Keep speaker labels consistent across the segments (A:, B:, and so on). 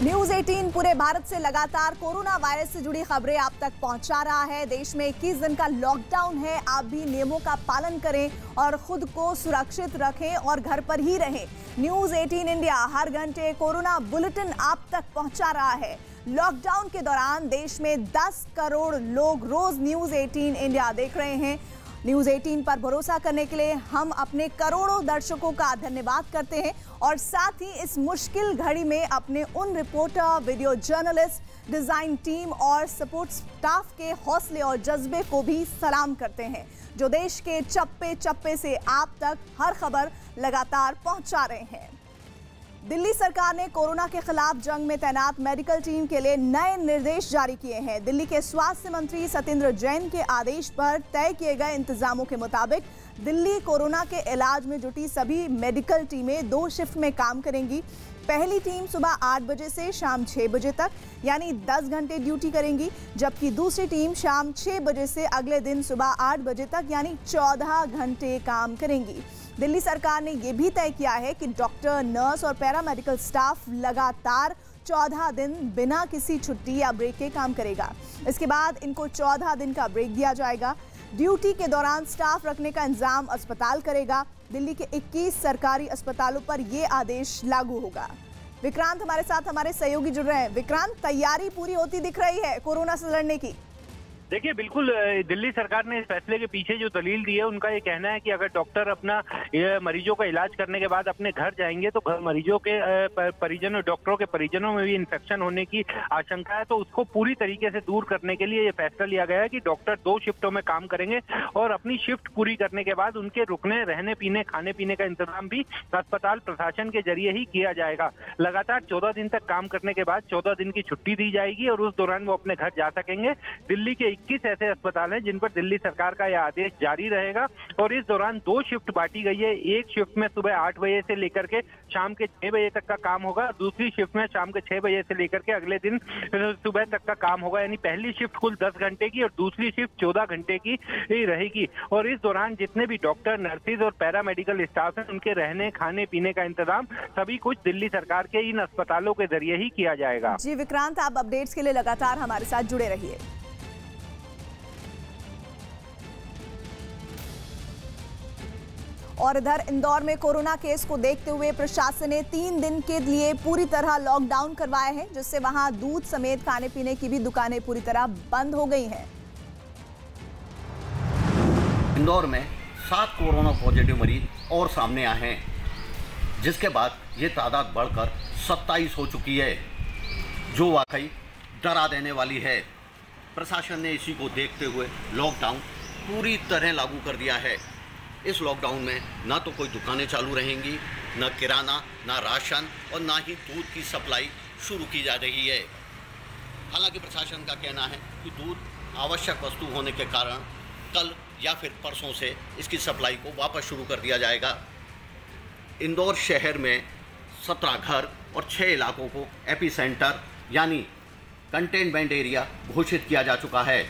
A: News 18 पूरे भारत से लगातार कोरोना वायरस से जुड़ी खबरें आप तक पहुंचा रहा है। देश में 21 दिन का लॉकडाउन है। आप भी नियमों का पालन करें और खुद को सुरक्षित रखें और घर पर ही रहें। न्यूज 18 इंडिया हर घंटे कोरोना बुलेटिन आप तक पहुंचा रहा है। लॉकडाउन के दौरान देश में 10 करोड़ लोग रोज न्यूज 18 इंडिया देख रहे हैं। न्यूज 18 पर भरोसा करने के लिए हम अपने करोड़ों दर्शकों का धन्यवाद करते हैं और साथ ही इस मुश्किल घड़ी में अपने उन reporter, video journalist, design team और सपोर्ट स्टाफ के हौसले और जज्बे को भी सलाम करते हैं, जो देश के चप्पे चप्पे से आप तक हर खबर लगातार पहुंचा रहे हैं। दिल्ली सरकार ने कोरोना के खिलाफ जंग में तैनात मेडिकल टीम के लिए नए निर्देश जारी किए हैं। दिल्ली के स्वास्थ्य मंत्री सत्येंद्र जैन के आदेश पर तय किए गए इंतजामों के मुताबिक दिल्ली कोरोना के इलाज में जुटी सभी मेडिकल टीमें 2 शिफ्ट में काम करेंगी। पहली टीम सुबह 8 बजे से शाम 6 बजे तक यानी 10 घंटे ड्यूटी करेंगी, जबकि दूसरी टीम शाम 6 बजे से अगले दिन सुबह 8 बजे तक यानी 14 घंटे काम करेंगी। दिल्ली सरकार ने यह भी तय किया है कि डॉक्टर, नर्स और पैरामेडिकल स्टाफ लगातार 14 दिन बिना किसी छुट्टी या ब्रेक के काम करेगा। इसके बाद इनको 14 दिन का ब्रेक दिया जाएगा। ड्यूटी के दौरान स्टाफ रखने का इंतजाम अस्पताल करेगा। दिल्ली के 21 सरकारी अस्पतालों पर यह आदेश लागू होगा। विक्रांत हमारे साथ हमारे सहयोगी जुड़ रहे हैं। विक्रांत, तैयारी पूरी होती दिख रही है कोरोना से लड़ने की?
B: देखिए, बिल्कुल दिल्ली सरकार ने इस फैसले के पीछे जो दलील दी है, उनका ये कहना है कि अगर डॉक्टर अपना मरीजों का इलाज करने के बाद अपने घर जाएंगे तो मरीजों के परिजनों, डॉक्टरों के परिजनों में भी इन्फेक्शन होने की आशंका है। तो उसको पूरी तरीके से दूर करने के लिए ये फैसला लिया गया है कि डॉक्टर 2 शिफ्टों में काम करेंगे और अपनी शिफ्ट पूरी करने के बाद उनके रुकने, रहने पीने, खाने पीने का इंतजाम भी अस्पताल प्रशासन के जरिए ही किया जाएगा। लगातार 14 दिन तक काम करने के बाद 14 दिन की छुट्टी दी जाएगी और उस दौरान वो अपने घर जा सकेंगे। दिल्ली के 21 ऐसे अस्पताल हैं जिन पर दिल्ली सरकार का यह आदेश जारी रहेगा और इस दौरान 2 शिफ्ट बांटी गई है। एक शिफ्ट में सुबह 8 बजे से लेकर के शाम के 6 बजे तक का काम होगा। दूसरी शिफ्ट में शाम के 6 बजे से लेकर के अगले दिन सुबह तक का काम होगा। यानी पहली शिफ्ट कुल 10 घंटे की और दूसरी शिफ्ट 14 घंटे की रहेगी। और इस दौरान जितने भी डॉक्टर, नर्सिस और पैरामेडिकल स्टाफ हैं, उनके रहने, खाने पीने का इंतजाम सभी कुछ दिल्ली सरकार के इन अस्पतालों के जरिए ही किया जाएगा।
A: जी विक्रांत, आप अपडेट्स के लिए लगातार हमारे साथ जुड़े रहिए। और इधर इंदौर में कोरोना केस को देखते हुए प्रशासन ने 3 दिन के लिए पूरी तरह लॉकडाउन करवाया है, जिससे वहां दूध समेत खाने पीने की भी दुकानें पूरी तरह बंद हो गई हैं।
C: इंदौर में 7 कोरोना पॉजिटिव मरीज और सामने आए हैं, जिसके बाद ये तादाद बढ़कर 27 हो चुकी है, जो वाकई डरा देने वाली है। प्रशासन ने इसी को देखते हुए लॉकडाउन पूरी तरह लागू कर दिया है। इस लॉकडाउन में ना तो कोई दुकानें चालू रहेंगी, ना किराना, ना राशन और ना ही दूध की सप्लाई शुरू की जा रही है। हालांकि प्रशासन का कहना है कि दूध आवश्यक वस्तु होने के कारण कल या फिर परसों से इसकी सप्लाई को वापस शुरू कर दिया जाएगा। इंदौर शहर में 17 घर और 6 इलाकों को एपीसेंटर यानी कंटेनमेंट एरिया घोषित किया जा चुका है।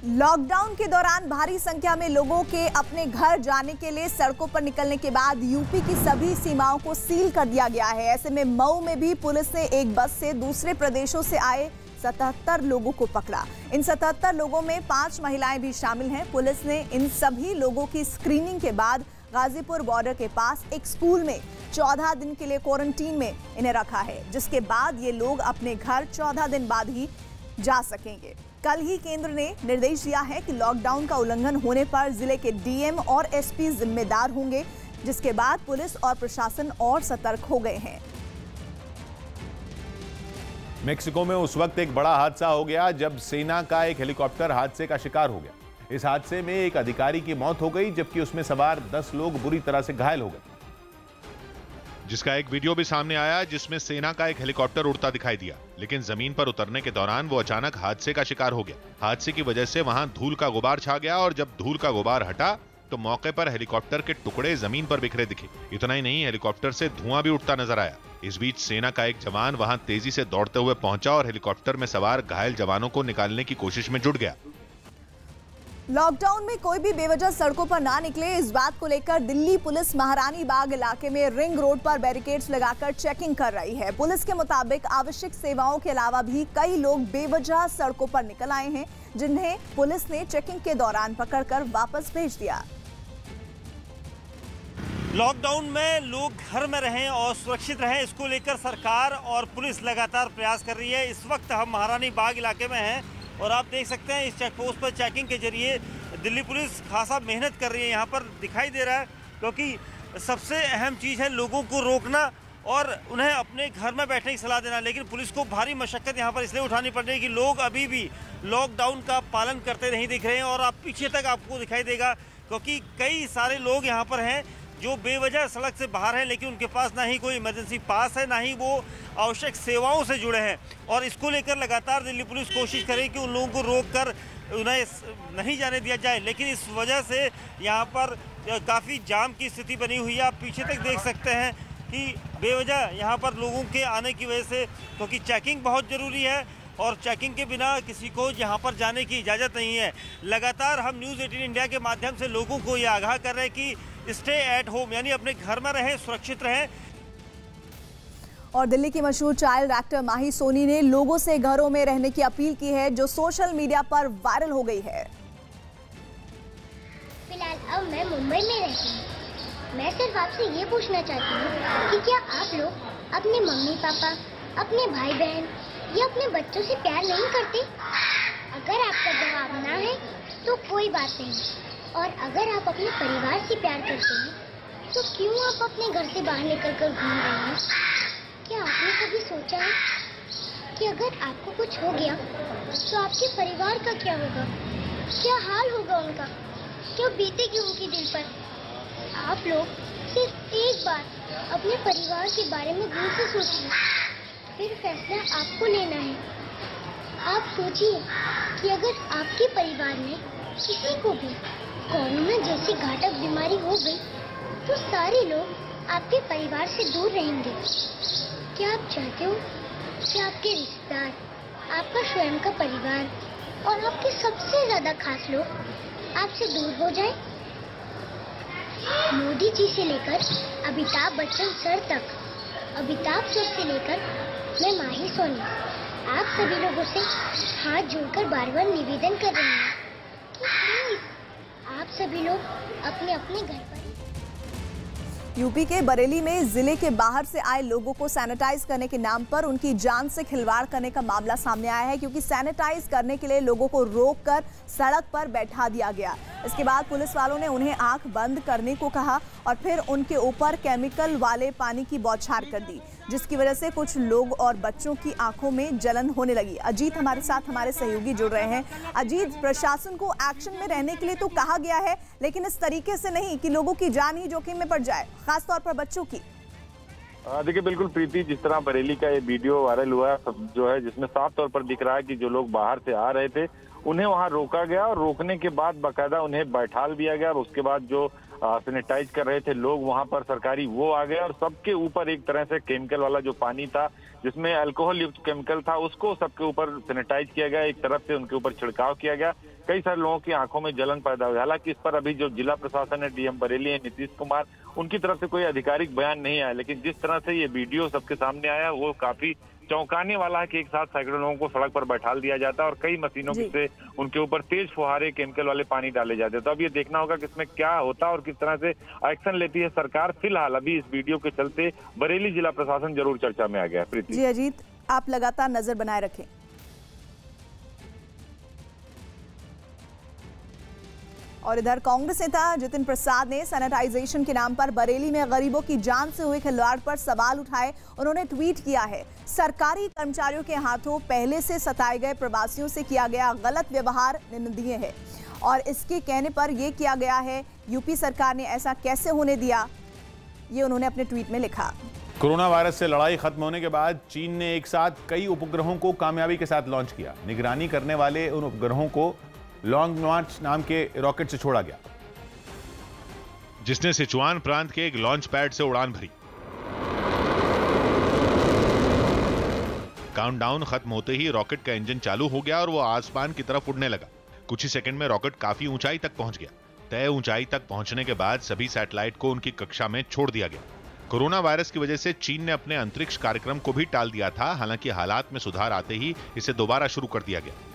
A: लॉकडाउन के दौरान भारी संख्या में लोगों के अपने घर जाने के लिए सड़कों पर निकलने के बाद यूपी की सभी सीमाओं को सील कर दिया गया है। ऐसे में मऊ में भी पुलिस ने एक बस से दूसरे प्रदेशों से आए 77 लोगों को पकड़ा। इन 77 लोगों में 5 महिलाएं भी शामिल हैं। पुलिस ने इन सभी लोगों की स्क्रीनिंग के बाद गाजीपुर बॉर्डर के पास एक स्कूल में 14 दिन के लिए क्वारंटीन में इन्हें रखा है, जिसके बाद ये लोग अपने घर 14 दिन बाद ही जा सकेंगे। कल ही केंद्र ने निर्देश दिया है कि लॉकडाउन का उल्लंघन होने पर जिले के डीएम और एसपी जिम्मेदार होंगे, जिसके बाद पुलिस और प्रशासन और सतर्क हो गए हैं।
D: मेक्सिको में उस वक्त एक बड़ा हादसा हो गया जब सेना का एक हेलीकॉप्टर हादसे का शिकार हो गया। इस हादसे में एक अधिकारी की मौत हो गई, जबकि उसमें सवार 10 लोग बुरी तरह से घायल हो गए,
E: जिसका एक वीडियो भी सामने आया जिसमें सेना का एक हेलीकॉप्टर उड़ता दिखाई दिया, लेकिन जमीन पर उतरने के दौरान वो अचानक हादसे का शिकार हो गया। हादसे की वजह से वहां धूल का गुबार छा गया और जब धूल का गुबार हटा तो मौके पर हेलीकॉप्टर के टुकड़े जमीन पर बिखरे दिखे। इतना ही नहीं, हेलीकॉप्टर से धुआं भी उठता नजर आया। इस बीच सेना का एक जवान वहां तेजी से दौड़ते हुए पहुंचा और हेलीकॉप्टर में सवार घायल जवानों को निकालने की कोशिश में जुट गया।
A: लॉकडाउन में कोई भी बेवजह सड़कों पर ना निकले, इस बात को लेकर दिल्ली पुलिस महारानी बाग इलाके में रिंग रोड पर बैरिकेड्स लगाकर चेकिंग कर रही है। पुलिस के मुताबिक आवश्यक सेवाओं के अलावा भी कई लोग बेवजह सड़कों पर निकल आए हैं, जिन्हें पुलिस ने चेकिंग के दौरान पकड़कर वापस भेज दिया।
F: लॉकडाउन में लोग घर में रहें और सुरक्षित रहें, इसको लेकर सरकार और पुलिस लगातार प्रयास कर रही है। इस वक्त हम महारानी बाग इलाके में हैं और आप देख सकते हैं इस चेक पोस्ट पर चेकिंग के जरिए दिल्ली पुलिस खासा मेहनत कर रही है। यहाँ पर दिखाई दे रहा है, क्योंकि सबसे अहम चीज़ है लोगों को रोकना और उन्हें अपने घर में बैठने की सलाह देना। लेकिन पुलिस को भारी मशक्कत यहाँ पर इसलिए उठानी पड़ रही है कि लोग अभी भी लॉकडाउन का पालन करते नहीं दिख रहे हैं। और आप पीछे तक आपको दिखाई देगा, क्योंकि कई सारे लोग यहाँ पर हैं जो बेवजह सड़क से बाहर हैं, लेकिन उनके पास ना ही कोई इमरजेंसी पास है, ना ही वो आवश्यक सेवाओं से जुड़े हैं। और इसको लेकर लगातार दिल्ली पुलिस कोशिश करे कि उन लोगों को रोककर उन्हें नहीं जाने दिया जाए, लेकिन इस वजह से यहाँ पर काफ़ी जाम की स्थिति बनी हुई है। आप पीछे तक देख सकते हैं कि बेवजह यहाँ पर लोगों के आने की वजह से, क्योंकि चेकिंग बहुत ज़रूरी है और चेकिंग के बिना किसी को यहाँ पर जाने की इजाज़त नहीं है। लगातार हम न्यूज़ 18 इंडिया के माध्यम से लोगों को ये आगाह कर रहे हैं कि स्टे एट होम, यानी अपने घर में रहें, सुरक्षित रहें।
A: और दिल्ली की मशहूर चाइल्ड एक्टर माही सोनी ने लोगों से घरों में रहने की अपील की है, जो सोशल मीडिया पर वायरल हो गई है।
G: फिलहाल अब मैं मुंबई में रहती हूँ। मैं सिर्फ आपसे ये पूछना चाहती हूँ कि क्या आप लोग अपने मम्मी पापा, अपने भाई बहन या अपने बच्चों से प्यार नहीं करते? अगर आपका जवाब ना है तो कोई बात नहीं, और अगर आप अपने परिवार से प्यार करते हैं तो क्यों आप अपने घर से बाहर निकल कर घूम रहे हैं? क्या आपने कभी सोचा है कि अगर आपको कुछ हो गया तो आपके परिवार का क्या होगा? क्या हाल होगा उनका? क्या बीतेगी उनके दिल पर? आप लोग सिर्फ एक बार अपने परिवार के बारे में दिल से सोचिए, फिर फैसला आपको लेना है। आप सोचिए कि अगर आपके परिवार में किसी को भी कोरोना जैसी घातक बीमारी हो गई तो सारे लोग आपके परिवार से दूर रहेंगे। क्या आप चाहते हो कि आपके रिश्तेदार, आपका स्वयं का परिवार और आपके सबसे ज्यादा खास लोग आपसे दूर हो जाएं? मोदी जी से लेकर अमिताभ बच्चन सर तक, अमिताभ सर से लेकर मैं माही सोनी, आप सभी लोगों से हाथ जोड़कर बार बार निवेदन कर रही हूँ कि प्लीज आप सभी लोग अपने अपने घर पर।
A: यूपी के बरेली में जिले के बाहर से आए लोगों को सैनिटाइज करने के नाम पर उनकी जान से खिलवाड़ करने का मामला सामने आया है, क्योंकि सैनिटाइज करने के लिए लोगों को रोककर सड़क पर बैठा दिया गया। इसके बाद पुलिस वालों ने उन्हें आंख बंद करने को कहा और फिर उनके ऊपर केमिकल वाले पानी की बौछार कर दी, जिसकी वजह से कुछ लोग और बच्चों की आंखों में जलन होने लगी। अजीत हमारे साथ, हमारे सहयोगी जुड़ रहे हैं। अजीत, प्रशासन को एक्शन में रहने के लिए तो कहा गया है, लेकिन इस तरीके से नहीं कि लोगों की जान ही जोखिम में पड़ जाए, खासतौर पर बच्चों की।
H: देखिए बिल्कुल प्रीति, जिस तरह बरेली का ये वीडियो वायरल हुआ जो है, जिसमें साफ तौर पर दिख रहा है कि जो लोग बाहर से आ रहे थे उन्हें वहां रोका गया और रोकने के बाद बाकायदा उन्हें बैठाल दिया गया। और उसके बाद जो सैनिटाइज कर रहे थे लोग वहां पर सरकारी, वो आ गए और सबके ऊपर एक तरह से केमिकल वाला जो पानी था जिसमें अल्कोहल युक्त केमिकल था उसको सबके ऊपर सैनिटाइज किया गया, एक तरफ से उनके ऊपर छिड़काव किया गया। कई सारे लोगों की आंखों में जलन पैदा हुई। हालांकि इस पर अभी जो जिला प्रशासन है, डीएम बरेली है नीतीश कुमार, उनकी तरफ से कोई आधिकारिक बयान नहीं आया। लेकिन जिस तरह से ये वीडियो सबके सामने आया वो काफी चौंकाने वाला है कि एक साथ सैकड़ों लोगों को सड़क पर बैठाल दिया जाता है और कई मशीनों से उनके ऊपर तेज फुहारे केमिकल वाले पानी डाले जाते हैं। तो अब ये देखना होगा कि इसमें क्या होता है और किस तरह से एक्शन लेती है सरकार। फिलहाल अभी इस वीडियो के चलते बरेली जिला प्रशासन जरूर चर्चा में आ गया है।
A: जी अजीत, आप लगातार नजर बनाए रखें। और इधर कांग्रेस नेता जितिन प्रसाद ने सैनिटाइजेशन के नाम पर बरेली में गरीबों की जान से हुए खिलवाड़ पर सवाल उठाए। उन्होंने ट्वीट किया है, सरकारी कर्मचारियों के हाथों पहले से सताए गए प्रवासियों से किया गया गलत व्यवहार निंदनीय है और इसके कहने पर यह किया गया है, यूपी सरकार ने ऐसा कैसे होने दिया, ये उन्होंने अपने ट्वीट में लिखा।
D: कोरोना वायरस से लड़ाई खत्म होने के बाद चीन ने एक साथ कई उपग्रहों को कामयाबी के साथ लॉन्च किया। निगरानी करने वाले उन उपग्रहों को लॉन्ग मार्च नाम के रॉकेट से छोड़ा गया,
E: जिसने सिचुआन प्रांत के एक लॉन्च पैड से उड़ान भरी। काउंटडाउन खत्म होते ही रॉकेट का इंजन चालू हो गया और वो आसमान की तरफ उड़ने लगा। कुछ ही सेकंड में रॉकेट काफी ऊंचाई तक पहुंच गया। तय ऊंचाई तक पहुंचने के बाद सभी सैटेलाइट को उनकी कक्षा में छोड़ दिया गया। कोरोना वायरस की वजह से चीन ने अपने अंतरिक्ष कार्यक्रम को भी टाल दिया था। हालांकि हालात में सुधार आते ही इसे दोबारा शुरू कर दिया गया।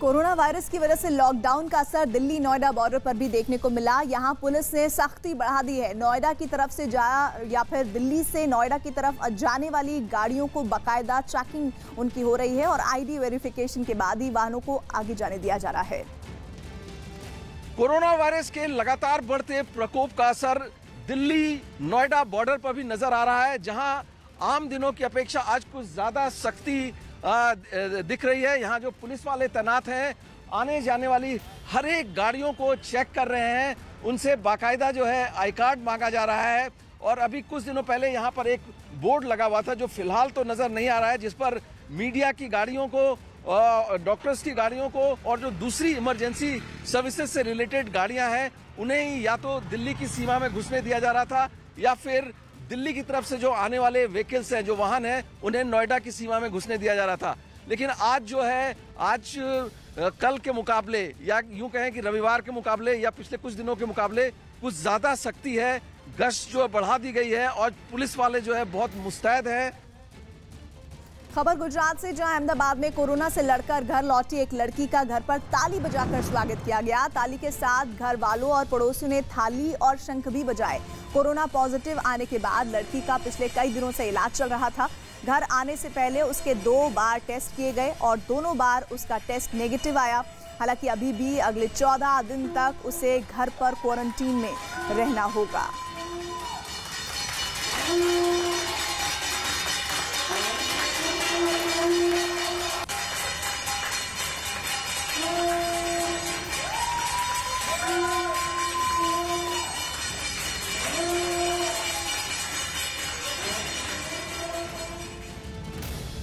A: कोरोना वायरस की वजह से लॉकडाउन का असर दिल्ली नोएडा बॉर्डर पर भी देखने को मिला। यहां पुलिस ने सख्ती बढ़ा दी है। नोएडा की तरफ से या फिर दिल्ली से नोएडा की तरफ जाने वाली गाड़ियों को बाकायदा चेकिंग उनकी हो रही है और आईडी वेरिफिकेशन के बाद ही वाहनों को आगे जाने दिया जा रहा है।
I: कोरोना वायरस के लगातार बढ़ते प्रकोप का असर दिल्ली नोएडा बॉर्डर पर भी नजर आ रहा है, जहां आम दिनों की अपेक्षा आज कुछ ज्यादा सख्ती दिख रही है। यहाँ जो पुलिस वाले तैनात हैं, आने जाने वाली हर एक गाड़ियों को चेक कर रहे हैं, उनसे बाकायदा जो है आई कार्ड मांगा जा रहा है। और अभी कुछ दिनों पहले यहाँ पर एक बोर्ड लगा हुआ था जो फिलहाल तो नजर नहीं आ रहा है, जिस पर मीडिया की गाड़ियों को, डॉक्टर्स की गाड़ियों को और जो दूसरी इमरजेंसी सर्विसेज से रिलेटेड गाड़ियां हैं उन्हें या तो दिल्ली की सीमा में घुसने दिया जा रहा था या फिर दिल्ली की तरफ से जो आने वाले व्हीकल्स हैं, जो वाहन हैं, उन्हें नोएडा की सीमा में घुसने दिया जा रहा था। लेकिन आज जो है, आज कल के मुकाबले या यूं कहें कि रविवार के मुकाबले या पिछले कुछ दिनों के मुकाबले कुछ ज्यादा सख्ती है। गश्त जो बढ़ा दी गई है और पुलिस वाले जो है बहुत मुस्तैद हैं।
A: खबर गुजरात से, जहां अहमदाबाद में कोरोना से लड़कर घर लौटी एक लड़की का घर पर ताली बजाकर स्वागत किया गया। ताली के साथ घर वालों और पड़ोसियों ने थाली और शंख भी बजाए। कोरोना पॉजिटिव आने के बाद लड़की का पिछले कई दिनों से इलाज चल रहा था। घर आने से पहले उसके 2 बार टेस्ट किए गए और दोनों बार उसका टेस्ट नेगेटिव आया। हालांकि अभी भी अगले 14 दिन तक उसे घर पर क्वारंटीन में रहना होगा।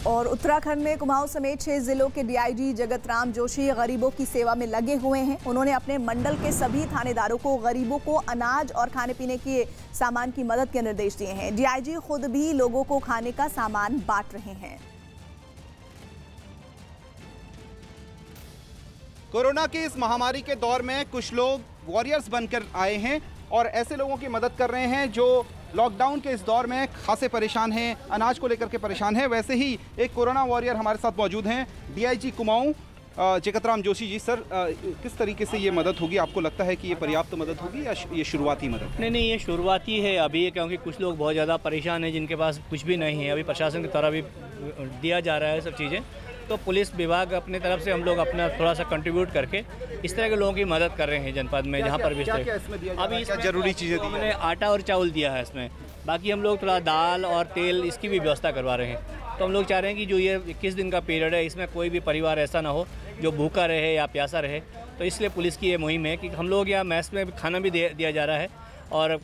A: और उत्तराखंड में कुमाऊं समेत 6 जिलों के डीआईजी जगत राम जोशी गरीबों की सेवा में लगे हुए हैं। उन्होंने अपने मंडल के सभी थानेदारों को गरीबों को अनाज और खाने पीने के सामान की मदद के निर्देश दिए हैं। डीआईजी खुद भी लोगों को खाने का सामान बांट रहे हैं।
J: कोरोना की इस महामारी के दौर में कुछ लोग वॉरियर्स बनकर आए हैं और ऐसे लोगों की मदद कर रहे हैं जो लॉकडाउन के इस दौर में खासे परेशान हैं, अनाज को लेकर के परेशान हैं। वैसे ही एक कोरोना वॉरियर हमारे साथ मौजूद हैं, डीआईजी कुमाऊं जगत राम जोशी जी। सर, किस तरीके से ये मदद होगी? आपको लगता है कि ये पर्याप्त मदद होगी या ये शुरुआती मदद?
K: नहीं, ये शुरुआती है अभी, क्योंकि कुछ लोग बहुत ज़्यादा परेशान हैं जिनके पास कुछ भी नहीं है। अभी प्रशासन की तरफ भी दिया जा रहा है सब चीज़ें, तो पुलिस विभाग अपने तरफ से हम लोग अपना थोड़ा सा कंट्रीब्यूट करके इस तरह के लोगों की मदद कर रहे हैं जनपद में, जहाँ पर भी
J: अभी जरूरी चीज़ें
K: हमने आटा और चावल दिया है इसमें। बाकी हम लोग थोड़ा दाल और तेल इसकी भी व्यवस्था करवा रहे हैं। तो हम लोग चाह रहे हैं कि जो ये 21 दिन का पीरियड है, इसमें कोई भी परिवार ऐसा ना हो जो भूखा रहे या प्यासा रहे। तो इसलिए पुलिस की ये मुहिम है कि हम लोग यहाँ मैस में खाना भी दिया जा रहा है और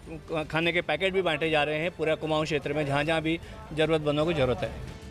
K: खाने के पैकेट भी बांटे जा रहे हैं पूरा कुमाऊं क्षेत्र में, जहाँ जहाँ भी ज़रूरतमंदों को ज़रूरत है।